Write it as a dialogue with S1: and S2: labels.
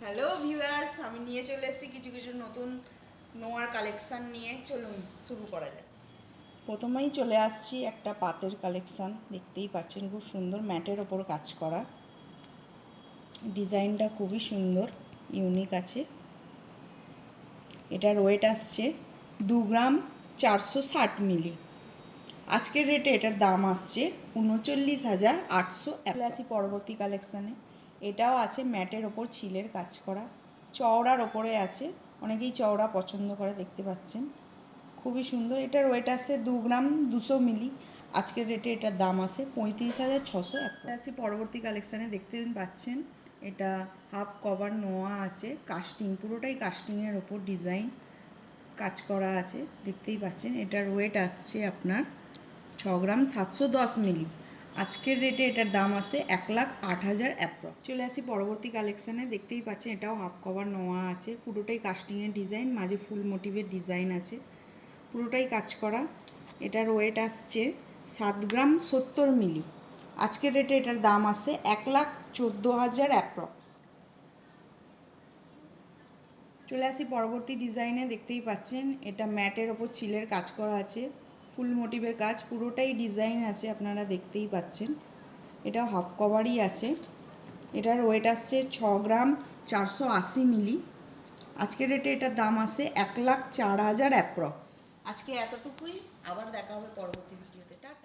S1: Hello viewers, আমি নিয়ে চলে এসেছি কিছু কিছু নতুন নোয়ার কালেকশান নিয়ে। চলুন শুরু করা যাক। প্রথমেই চলে আসছি একটা পাতের কালেকশান। দেখতেই পাচ্ছেন খুব সুন্দর ম্যাটের ওপর কাজ করা, ডিজাইনটা খুবই সুন্দর, ইউনিক আছে। এটার ওয়েট আসছে 2 গ্রাম 460 মিলি। আজকের রেটে এটার দাম আসছে 39,800। আসি পরবর্তী কালেকশানে। এটাও আছে ম্যাটের ওপর ছিলের কাজ করা, চওড়ার ওপরে আছে। অনেকেই চওড়া পছন্দ করে, দেখতে পাচ্ছেন খুবই সুন্দর। এটার ওয়েট আসছে 2 গ্রাম 200 মিলি। আজকের রেটে এটার দাম আসে 35,600। আসি পরবর্তী কালেকশানে। দেখতে পাচ্ছেন এটা হাফ কভার নোয়া আছে, কাস্টিং, পুরোটাই কাস্টিংয়ের ওপর ডিজাইন কাজ করা আছে, দেখতেই পাচ্ছেন। এটার ওয়েট আসছে আপনার 6 গ্রাম 710 মিলি। আজকের রেটে এটার দাম আসে 1,08,000 অ্যাপ্রক্স। চলে আসি পরবর্তী কালেকশানে। দেখতেই পাচ্ছেন এটাও হাফ কভার নোয়া আছে, পুরোটাই কাস্টিংয়ের ডিজাইন, মাঝে ফুল মোটিভের ডিজাইন আছে, পুরোটাই কাজ করা। এটার ওয়েট আসছে 7 গ্রাম 70 মিলি। আজকের রেটে এটার দাম আসে 1,14,000 অ্যাপ্রক্স। চলে আসি পরবর্তী ডিজাইনে। দেখতেই পাচ্ছেন এটা ম্যাটের ওপর ছিলের কাজ করা আছে, ফুল মোটিভের কাজ, পুরোটাই ডিজাইন আছে, আপনারা দেখতেই পাচ্ছেন। এটা হাফ কভারই আছে। এটার ওয়েট আসছে 6 গ্রাম 480 মিলি। আজকের রেটে এটার দাম আসে 1,04,000 অ্যাপ্রক্স। আজকে এতটুকুই, আবার দেখা হবে পরবর্তী ভিডিওতে। টাটা।